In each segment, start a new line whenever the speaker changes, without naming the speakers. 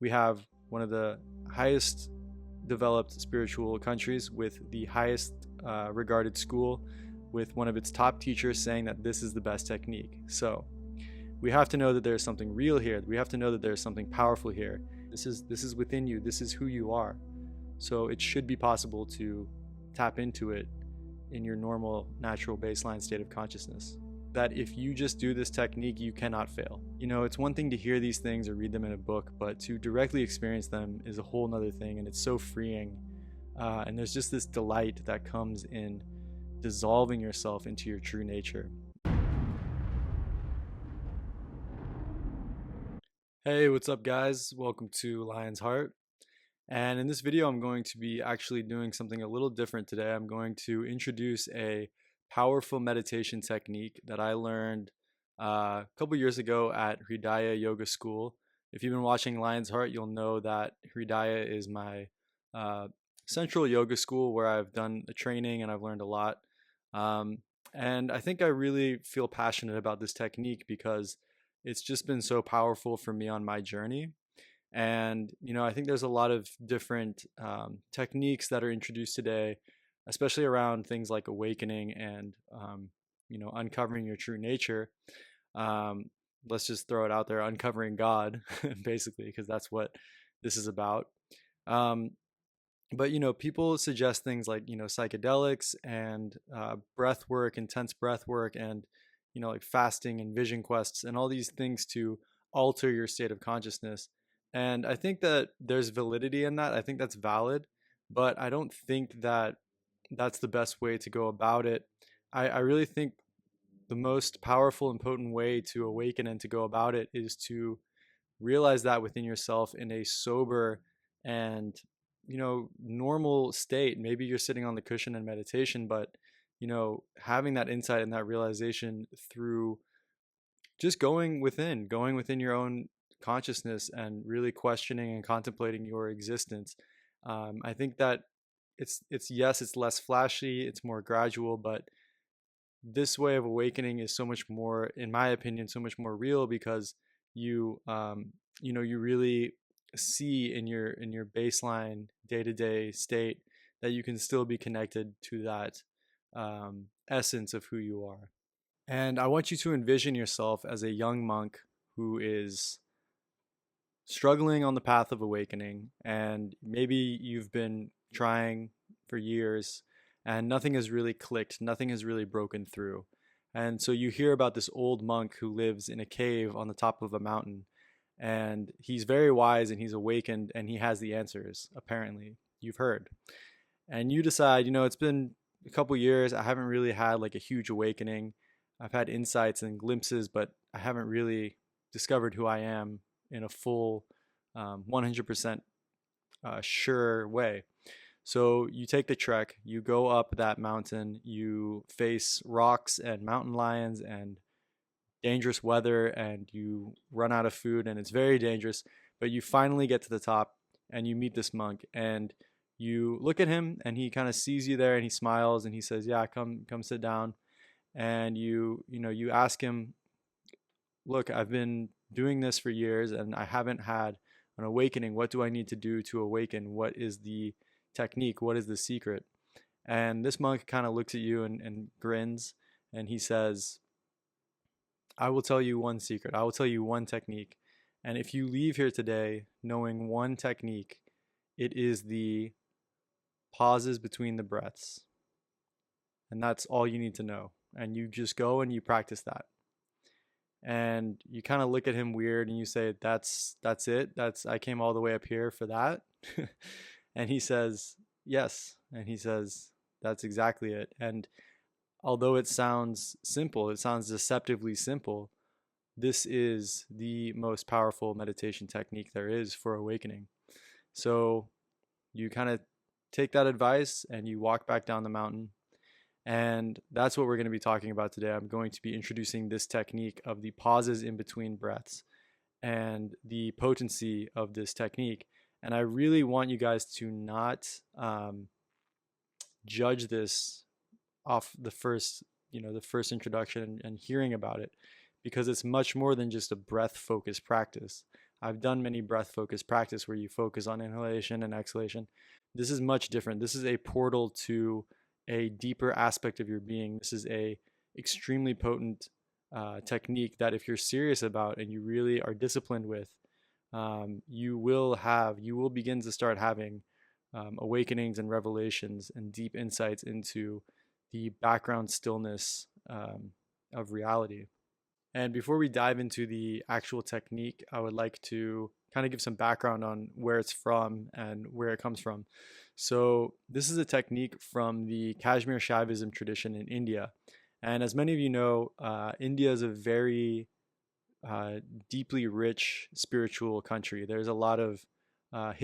We have one of the highest developed spiritual countries with the highest regarded school, with one of its top teachers saying that this is the best technique. So we have to know that there's something real here. We have to know that there's something powerful here. This is within you. This is who you are. So it should be possible to tap into it in your normal, natural baseline state of consciousness. That if you just do this technique, you cannot fail. You know, it's one thing to hear these things or read them in a book, but to directly experience them is a whole nother thing, and it's so freeing. And there's just this delight that comes in dissolving yourself into your true nature. Hey, what's up guys? Welcome to Lion's Heart. And in this video, I'm going to be actually doing something a little different today. I'm going to introduce a powerful meditation technique that I learned a couple years ago at Hridaya Yoga School. If you've been watching Lion's Heart, you'll know that Hridaya is my central yoga school where I've done a training and I've learned a lot. And I think I really feel passionate about this technique because it's just been so powerful for me on my journey. And, you know, I think there's a lot of different techniques that are introduced today, especially around things like awakening and, you know, uncovering your true nature. Let's just throw it out there, uncovering God, basically, because that's what this is about. But, you know, people suggest things like, you know, psychedelics and breath work, intense breath work, and, you know, like fasting and vision quests and all these things to alter your state of consciousness. And I think that there's validity in that. I think that's valid, but I don't think that that's the best way to go about it. I really think the most powerful and potent way to awaken and to go about it is to realize that within yourself in a sober and, you know, normal state. Maybe you're sitting on the cushion in meditation, but, you know, having that insight and that realization through just going within your own consciousness and really questioning and contemplating your existence. I think that it's less flashy, it's more gradual, but this way of awakening is so much more, in my opinion, so much more real because you you know, you really see in your baseline day-to-day state that you can still be connected to that essence of who you are. And I want you to envision yourself as a young monk who is struggling on the path of awakening, and maybe you've been trying for years and nothing has really clicked, nothing has really broken through. And so you hear about this old monk who lives in a cave on the top of a mountain, and he's very wise and he's awakened and he has the answers, apparently. You've heard. And you decide, you know, it's been a couple years, I haven't really had like a huge awakening. I've had insights and glimpses, but I haven't really discovered who I am in a full 100% sure way. So you take the trek, you go up that mountain, you face rocks and mountain lions and dangerous weather, and you run out of food and it's very dangerous, but you finally get to the top and you meet this monk and you look at him and he kind of sees you there and he smiles and he says, yeah, come sit down. And you know, you ask him, look, I've been doing this for years and I haven't had an awakening. What do I need to do to awaken? What is the technique? What is the secret? And this monk kind of looks at you and grins and he says, I will tell you one secret. I will tell you one technique. And if you leave here today knowing one technique, it is the pauses between the breaths. And that's all you need to know. And you just go and you practice that. And you kind of look at him weird and you say, that's it. I came all the way up here for that. And he says, yes. And he says, that's exactly it. And although it sounds simple, it sounds deceptively simple, this is the most powerful meditation technique there is for awakening. So you kind of take that advice and you walk back down the mountain. And that's what we're going to be talking about today. I'm going to be introducing this technique of the pauses in between breaths and the potency of this technique. And I really want you guys to not judge this off the first introduction and hearing about it, because it's much more than just a breath focused practice. I've done many breath focused practice where you focus on inhalation and exhalation. This is much different. This is a portal to a deeper aspect of your being. This is a extremely potent technique that if you're serious about and you really are disciplined with, you will begin to start having awakenings and revelations and deep insights into the background stillness of reality. And before we dive into the actual technique, I would like to kind of give some background on where it's from and where it comes from. So, this is a technique from the Kashmir Shaivism tradition in India. And as many of you know, India is a very deeply rich spiritual country. There's a lot of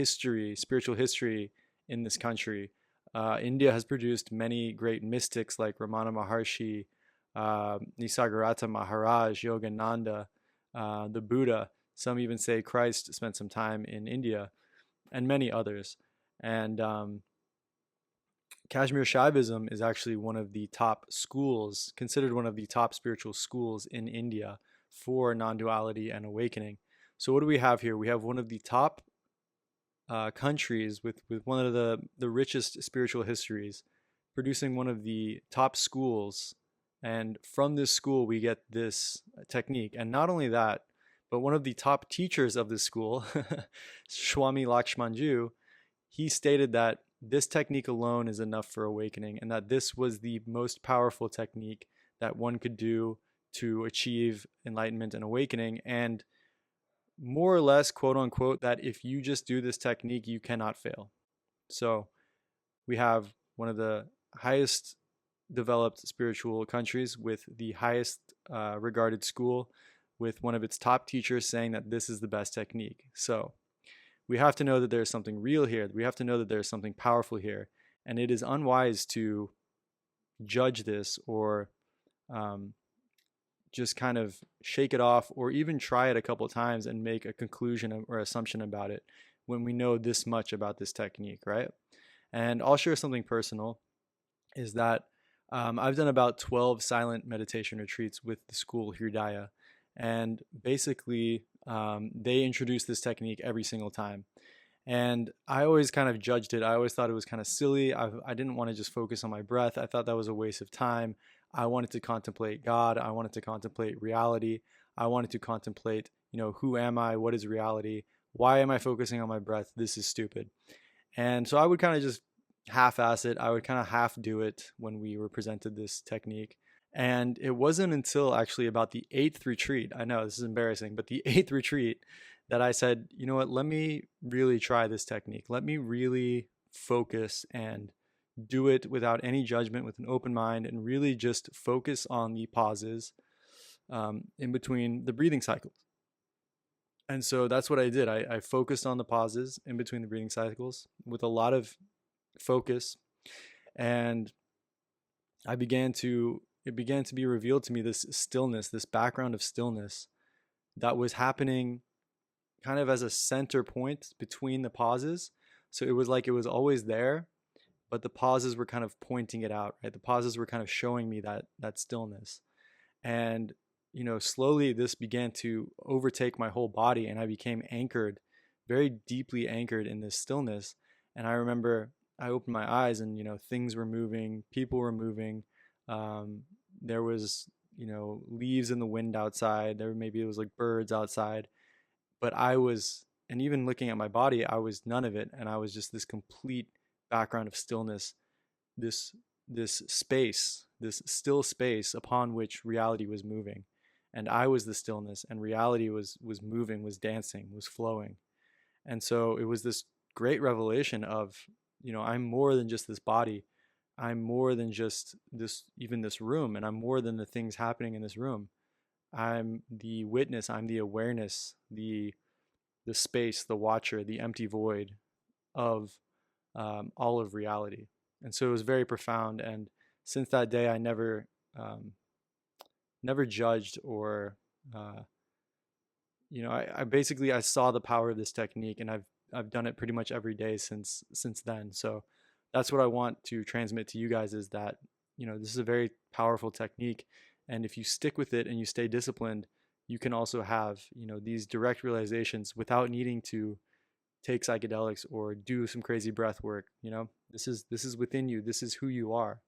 spiritual history in this country. India has produced many great mystics like Ramana Maharshi, Nisargadatta Maharaj, Yogananda, the Buddha. Some even say Christ spent some time in India, and many others. And Kashmir Shaivism is actually one of the top schools, considered one of the top spiritual schools in India for non-duality and awakening. So what do we have here? We have one of the top countries with one of the richest spiritual histories, producing one of the top schools. And from this school, we get this technique. And not only that, but one of the top teachers of this school, Swami Lakshmanjoo, he stated that this technique alone is enough for awakening, and that this was the most powerful technique that one could do to achieve enlightenment and awakening. And more or less, quote unquote, that if you just do this technique, you cannot fail. So we have one of the highest developed spiritual countries with the highest regarded school, with one of its top teachers saying that this is the best technique. So we have to know that there's something real here. We have to know that there's something powerful here. And it is unwise to judge this or just kind of shake it off, or even try it a couple of times and make a conclusion or assumption about it when we know this much about this technique, right? And I'll share something personal, is that I've done about 12 silent meditation retreats with the school Hridaya. And basically, they introduce this technique every single time. And I always kind of judged it. I always thought it was kind of silly. I didn't want to just focus on my breath. I thought that was a waste of time. I wanted to contemplate God. I wanted to contemplate reality. I wanted to contemplate, who am I? What is reality? Why am I focusing on my breath? This is stupid. And so I would kind of just half-ass it. I would kind of half do it when we were presented this technique. And it wasn't until actually about the 8th retreat, I know this is embarrassing, but the 8th retreat, that I said, you know what, let me really try this technique. Let me really focus and do it without any judgment, with an open mind, and really just focus on the pauses in between the breathing cycles. And so that's what I did. I focused on the pauses in between the breathing cycles with a lot of focus. And it began to be revealed to me, this stillness, this background of stillness that was happening kind of as a center point between the pauses. So it was like it was always there, but the pauses were kind of pointing it out, right? The pauses were kind of showing me that stillness. And slowly this began to overtake my whole body, and I became anchored, very deeply anchored in this stillness. And I remember I opened my eyes, and things were moving, people were moving. There was leaves in the wind outside. Maybe it was like birds outside. But and even looking at my body, I was none of it. And I was just this complete background of stillness, this space, this still space upon which reality was moving. And I was the stillness, and reality was moving, was dancing, was flowing. And so it was this great revelation of, I'm more than just this body. I'm more than just this room, and I'm more than the things happening in this room. I'm the witness, I'm the awareness, the space, the watcher, the empty void of all of reality. And so it was very profound. And since that day, I never judged or I basically I saw the power of this technique, and I've done it pretty much every day since then. So that's what I want to transmit to you guys, is that this is a very powerful technique, and if you stick with it and you stay disciplined, you can also have, these direct realizations without needing to take psychedelics or do some crazy breath work. This is within you. This is who you are.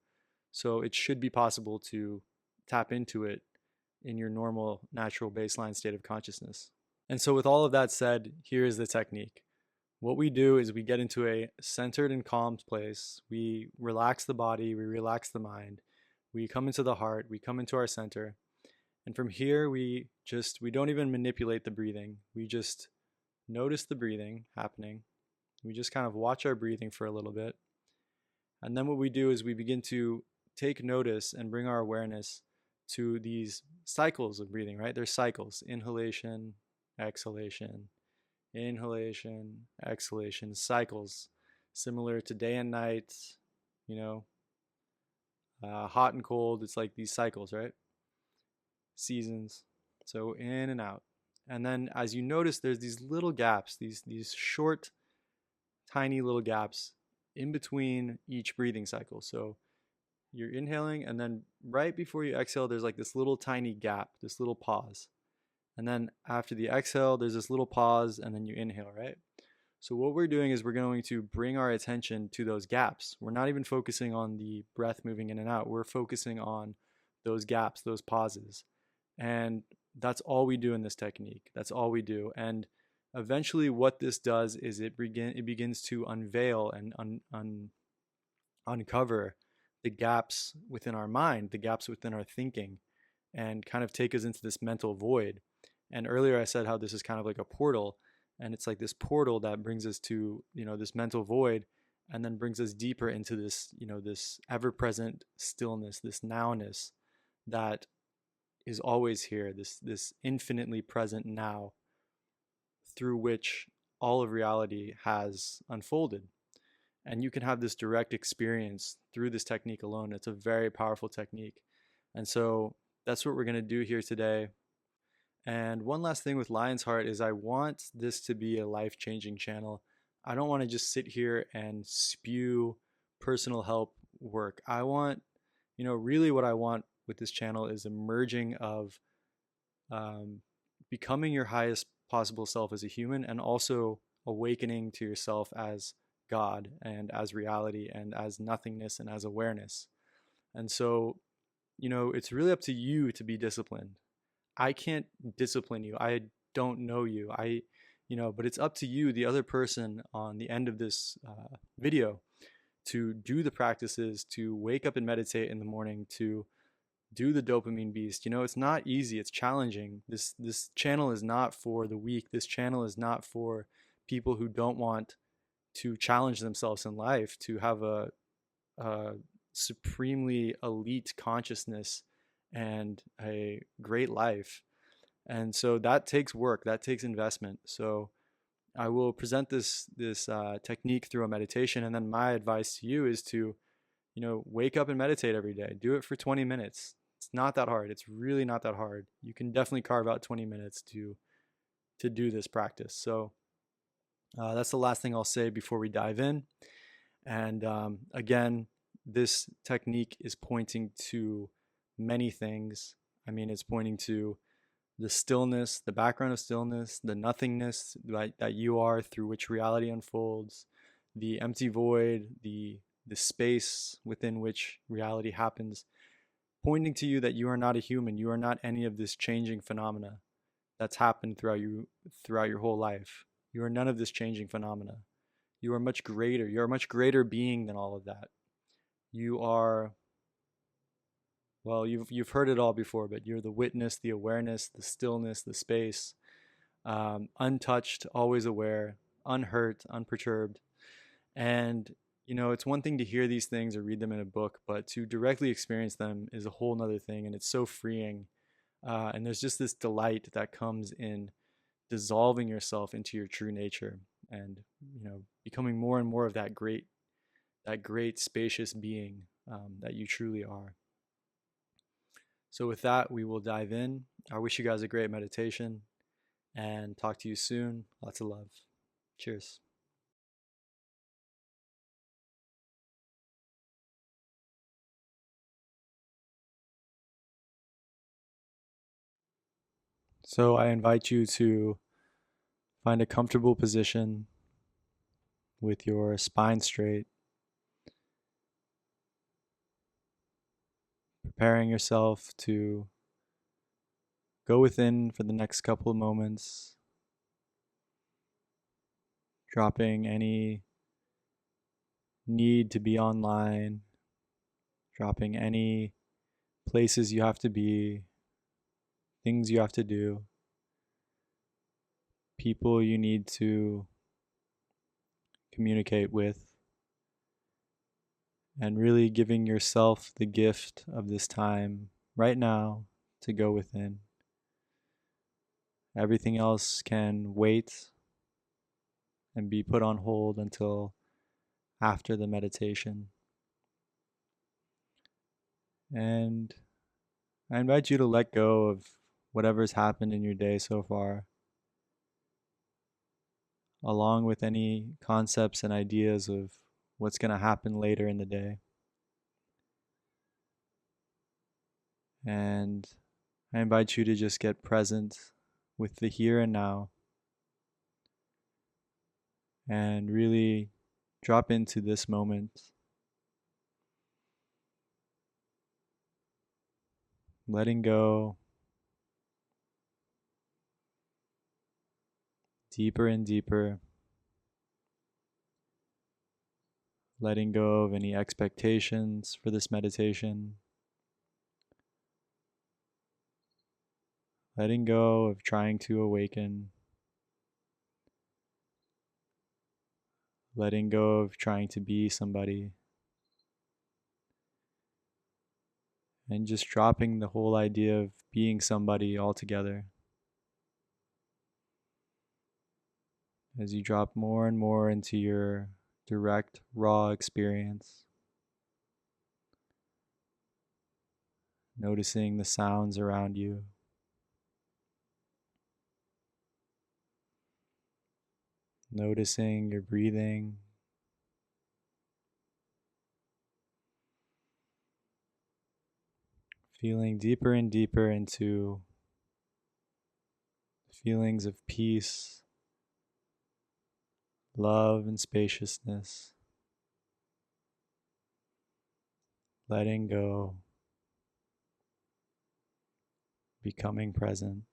So it should be possible to tap into it in your normal, natural baseline state of consciousness. And so, with all of that said, here is the technique. What we do is we get into a centered and calm place. We relax the body, we relax the mind. We come into the heart, we come into our center. And from here, we don't even manipulate the breathing. We just notice the breathing happening. We just kind of watch our breathing for a little bit. And then what we do is we begin to take notice and bring our awareness to these cycles of breathing, right? There's cycles: inhalation, exhalation, inhalation, exhalation, cycles, similar to day and night, you know, hot and cold. It's like these cycles, right? Seasons. So in and out. And then as you notice, there's these little gaps, these short, tiny little gaps in between each breathing cycle. So you're inhaling, and then right before you exhale, there's like this little tiny gap, this little pause. And then after the exhale, there's this little pause, and then you inhale, right? So what we're doing is we're going to bring our attention to those gaps. We're not even focusing on the breath moving in and out. We're focusing on those gaps, those pauses. And that's all we do in this technique. That's all we do. And eventually what this does is it begins to unveil and uncover the gaps within our mind, the gaps within our thinking, and kind of take us into this mental void. And earlier I said how this is kind of like a portal, and it's like this portal that brings us to, this mental void, and then brings us deeper into this, this ever-present stillness, this nowness that is always here, this infinitely present now through which all of reality has unfolded. And you can have this direct experience through this technique alone. It's a very powerful technique. And so that's what we're going to do here today. And one last thing with Lion's Heart is I want this to be a life-changing channel. I don't want to just sit here and spew personal help work. I want, really what I want with this channel is a merging of becoming your highest possible self as a human, and also awakening to yourself as God and as reality and as nothingness and as awareness. And so, it's really up to you to be disciplined. I can't discipline you. I don't know you. But it's up to you, the other person on the end of this video, to do the practices, to wake up and meditate in the morning, to do the dopamine beast. It's not easy. It's challenging. This channel is not for the weak. This channel is not for people who don't want to challenge themselves in life, to have a supremely elite consciousness and a great life. And so that takes work, that takes investment. So I will present this technique through a meditation, and then my advice to you is to, wake up and meditate every day. Do it for 20 minutes. It's not that hard. It's really not that hard. You can definitely carve out 20 minutes to do this practice. So that's the last thing I'll say before we dive in. And again, this technique is pointing to many things. I mean, it's pointing to the stillness, the background of stillness, the nothingness that you are, through which reality unfolds, the empty void, the space within which reality happens, pointing to you that you are not a human. You are not any of this changing phenomena that's happened throughout your whole life. You are none of this changing phenomena. You are much greater. You're a much greater being than all of that. You are, well, you've heard it all before, but you're the witness, the awareness, the stillness, the space, untouched, always aware, unhurt, unperturbed. And it's one thing to hear these things or read them in a book, but to directly experience them is a whole nother thing, and it's so freeing. And there's just this delight that comes in dissolving yourself into your true nature, and becoming more and more of that great spacious being that you truly are. So with that, we will dive in. I wish you guys a great meditation, and talk to you soon. Lots of love. Cheers. So I invite you to find a comfortable position with your spine straight, preparing yourself to go within for the next couple of moments, dropping any need to be online, dropping any places you have to be, things you have to do, people you need to communicate with, and really giving yourself the gift of this time right now to go within. Everything else can wait and be put on hold until after the meditation. And I invite you to let go of whatever's happened in your day so far, along with any concepts and ideas of what's going to happen later in the day. And I invite you to just get present with the here and now and really drop into this moment, letting go deeper and deeper, letting go of any expectations for this meditation, letting go of trying to awaken, letting go of trying to be somebody, and just dropping the whole idea of being somebody altogether. As you drop more and more into your direct, raw experience, noticing the sounds around you, noticing your breathing, feeling deeper and deeper into feelings of peace, love, and spaciousness, letting go, becoming present.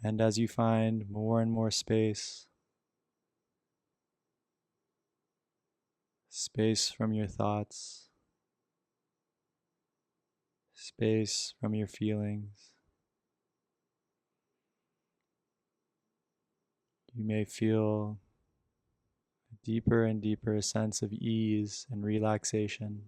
And as you find more and more space, space from your thoughts, space from your feelings, you may feel a deeper and deeper sense of ease and relaxation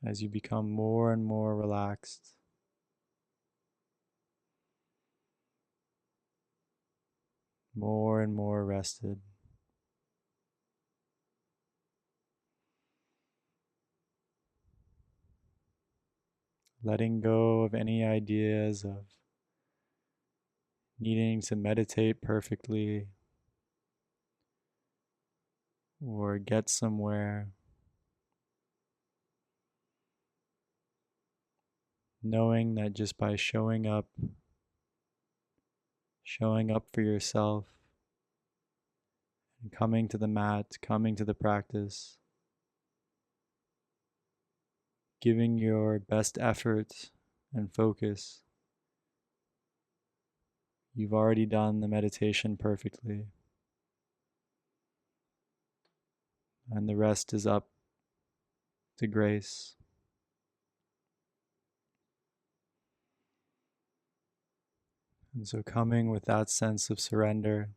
as you become more and more relaxed, more and more rested. Letting go of any ideas of needing to meditate perfectly or get somewhere, knowing that just by showing up for yourself, and coming to the mat, coming to the practice, giving your best effort and focus, you've already done the meditation perfectly. And the rest is up to grace. And so coming with that sense of surrender,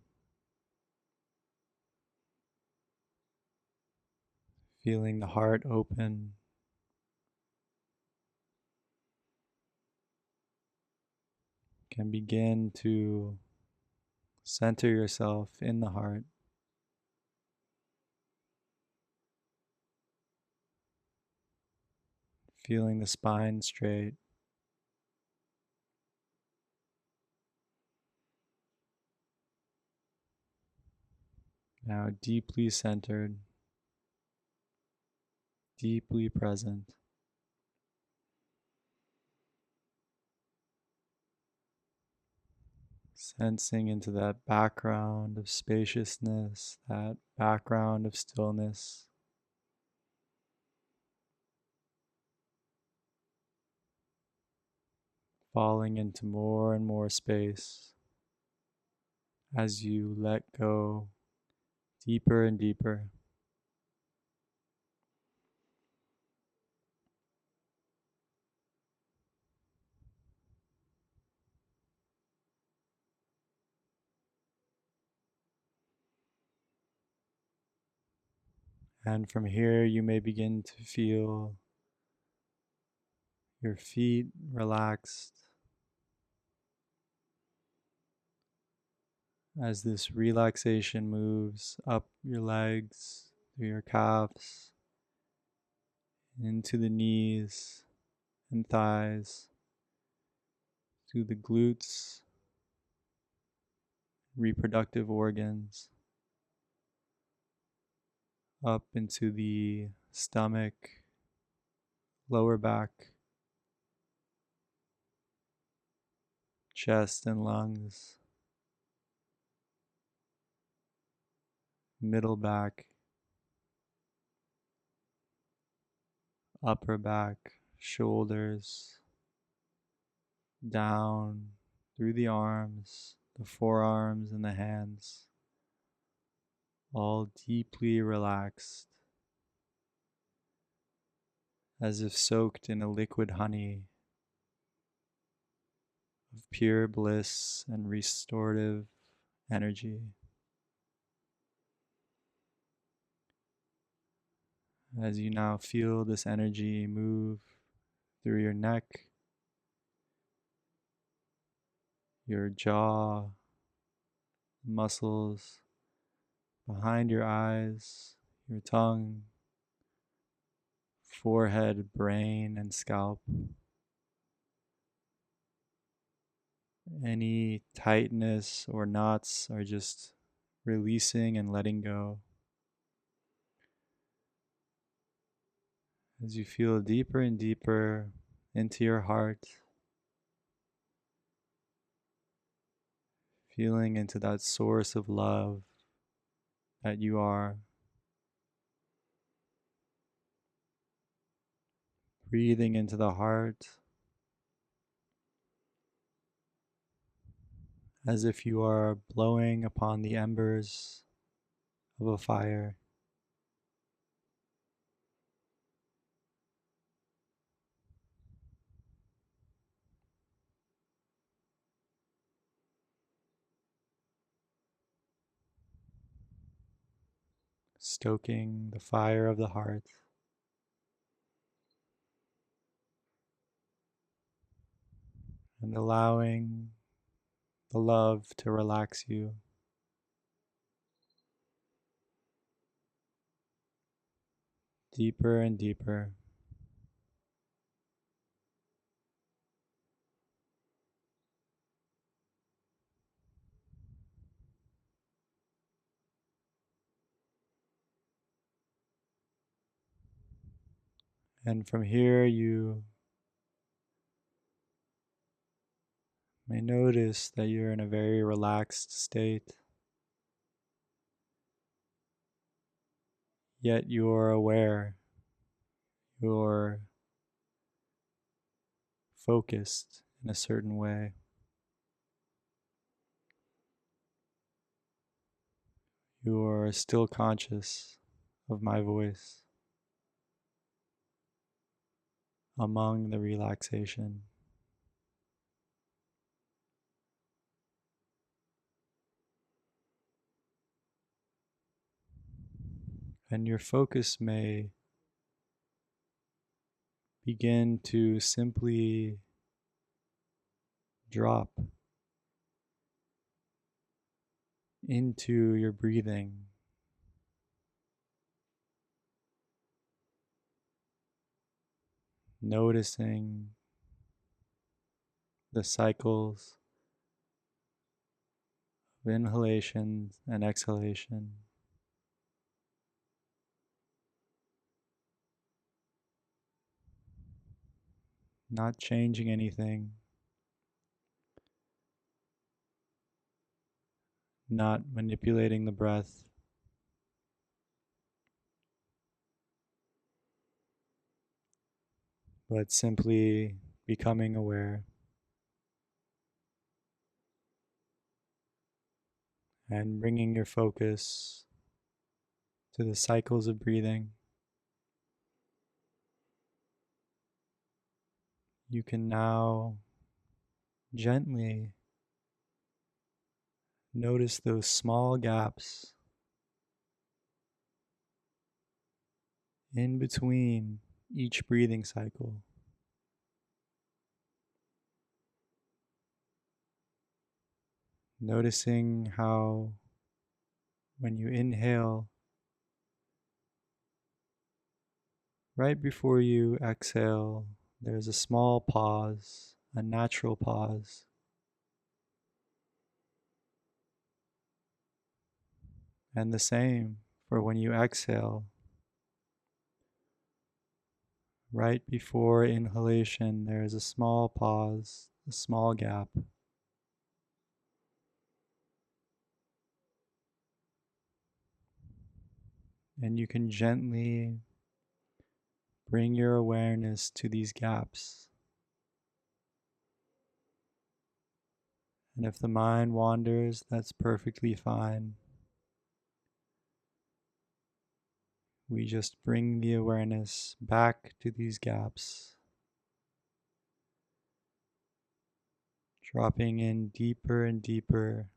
feeling the heart open, can begin to center yourself in the heart, feeling the spine straight, Now deeply centered, deeply present. Sensing into that background of spaciousness, that background of stillness. Falling into more and more space as you let go deeper and deeper. And from here, you may begin to feel your feet relaxed as this relaxation moves up your legs, through your calves, into the knees and thighs, through the glutes, reproductive organs, up into the stomach, lower back, chest and lungs, middle back, upper back, shoulders, down through the arms, the forearms, and the hands, all deeply relaxed, as if soaked in a liquid honey of pure bliss and restorative energy. As you now feel this energy move through your neck, your jaw, muscles, behind your eyes, your tongue, forehead, brain, and scalp. Any tightness or knots are just releasing and letting go. As you feel deeper and deeper into your heart, feeling into that source of love that you are. Breathing into the heart as if you are blowing upon the embers of a fire. Stoking the fire of the heart and allowing the love to relax you. Deeper and deeper. And from here, you may notice that you're in a very relaxed state, yet you're aware, you're focused in a certain way. You are still conscious of my voice among the relaxation. And your focus may begin to simply drop into your breathing, noticing the cycles of inhalation and exhalation, not changing anything, not manipulating the breath, but simply becoming aware and bringing your focus to the cycles of breathing. You can now gently notice those small gaps in between each breathing cycle. Noticing how when you inhale, right before you exhale, there's a small pause, a natural pause. And the same for when you exhale. Right before inhalation, there is a small pause, a small gap. And you can gently bring your awareness to these gaps. And if the mind wanders, that's perfectly fine. We just bring the awareness back to these gaps, dropping in deeper and deeper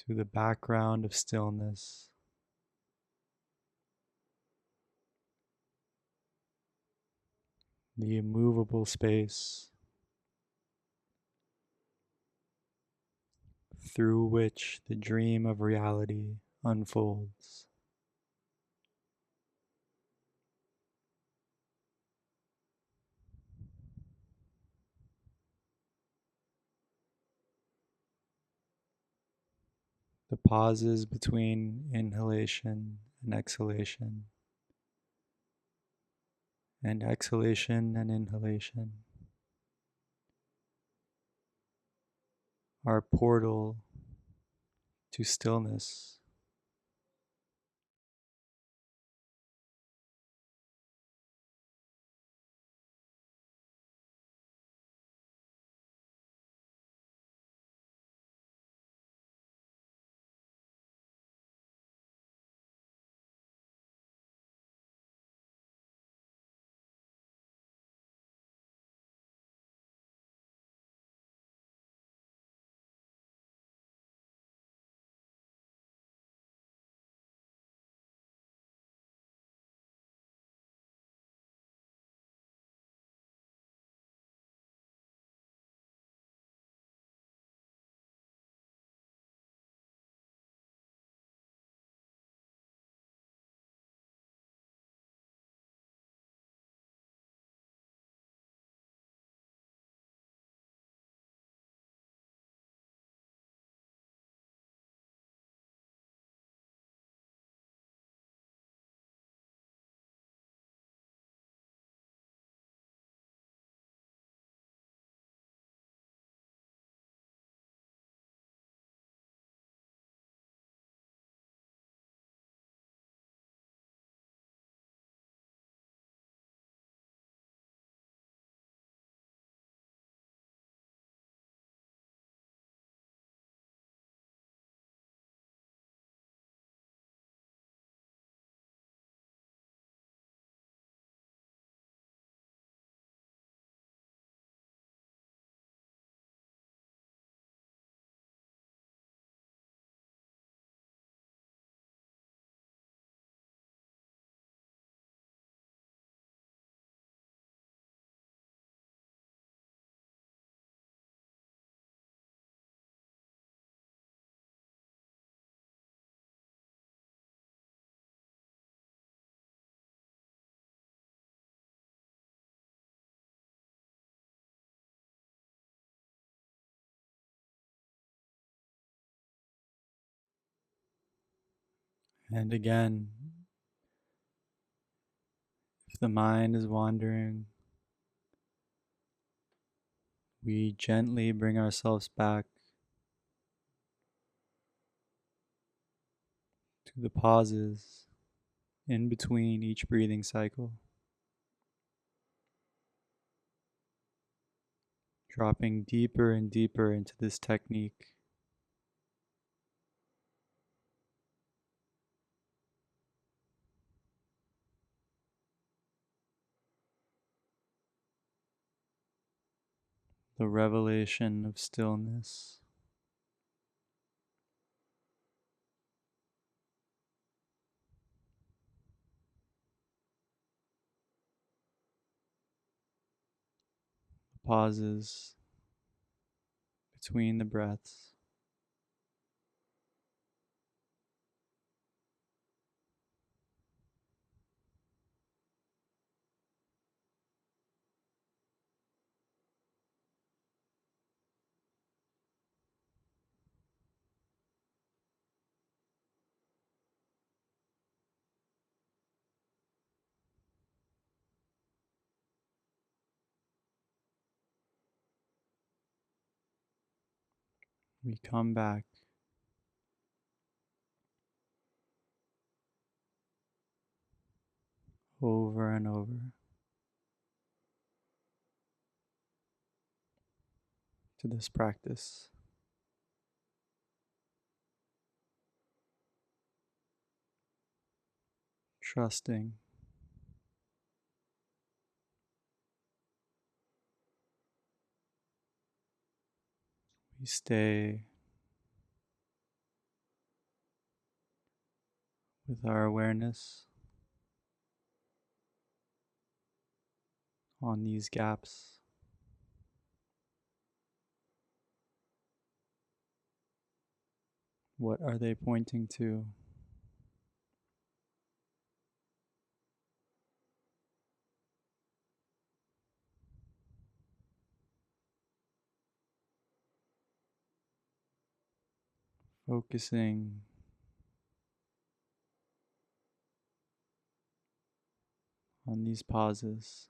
to the background of stillness. The immovable space through which the dream of reality unfolds. The pauses between inhalation and exhalation and inhalation are portal to stillness. And again, the mind is wandering, we gently bring ourselves back to the pauses in between each breathing cycle, dropping deeper and deeper into this technique. The revelation of stillness. Pauses between the breaths. We come back over and over to this practice, trusting we stay with our awareness on these gaps. What are they pointing to? Focusing on these pauses.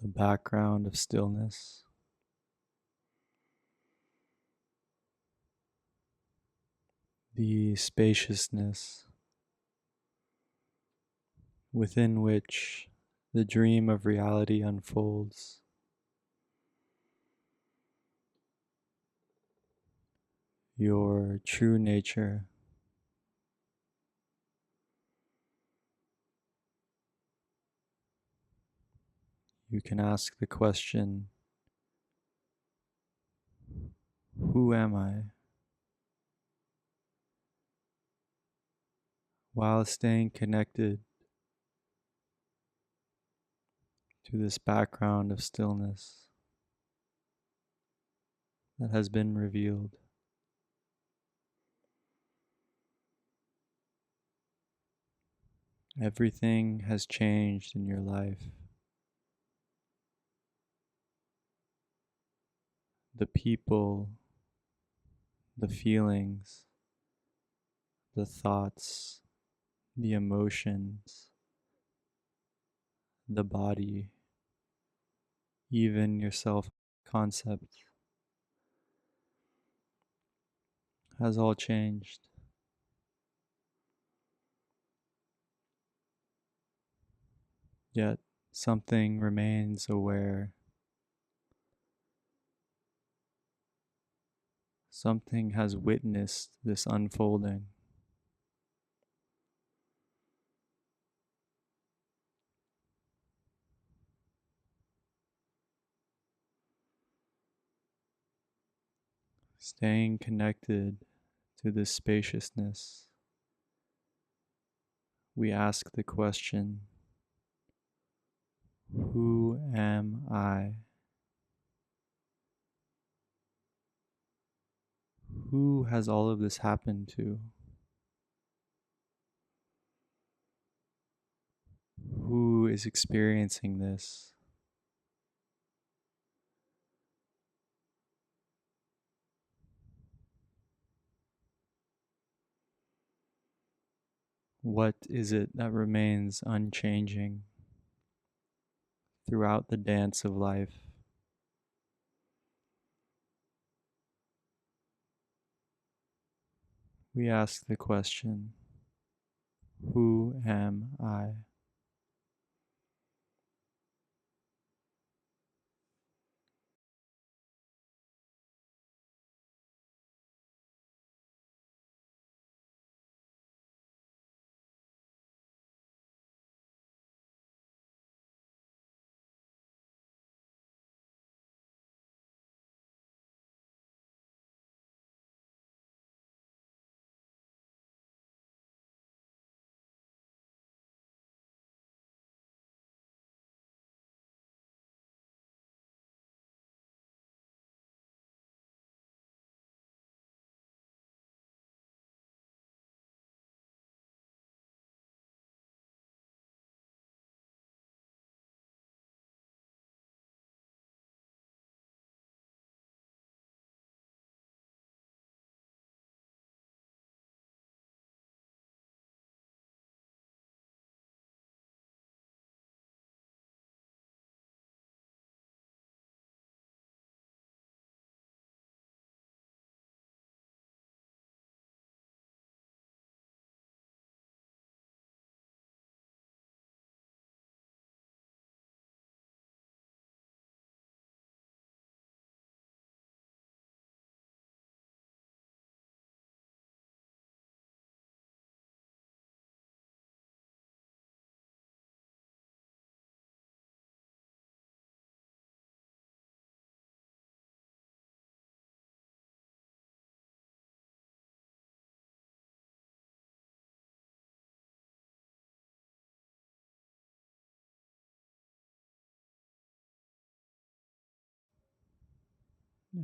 The background of stillness. The spaciousness within which the dream of reality unfolds. Your true nature. You can ask the question, who am I? While staying connected to this background of stillness that has been revealed. Everything has changed in your life. The people, the feelings, the thoughts, the emotions, the body, even your self-concept has all changed. Yet something remains aware. Something has witnessed this unfolding. Staying connected to this spaciousness, we ask the question, who am I? Who has all of this happened to? Who is experiencing this? What is it that remains unchanging throughout the dance of life? We ask the question, who am I?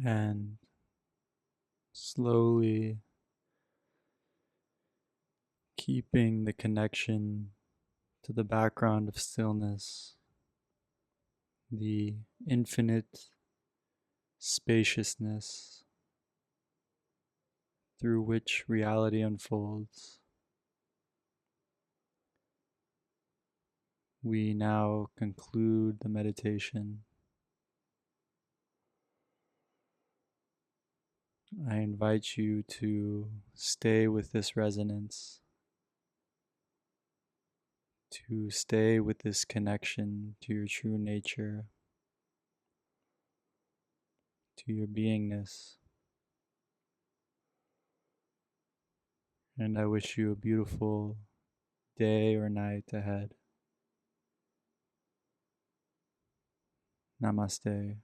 And slowly keeping the connection to the background of stillness, the infinite spaciousness through which reality unfolds. We now conclude the meditation. I invite you to stay with this resonance, to stay with this connection to your true nature, to your beingness. And I wish you a beautiful day or night ahead. Namaste,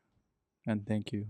and thank you.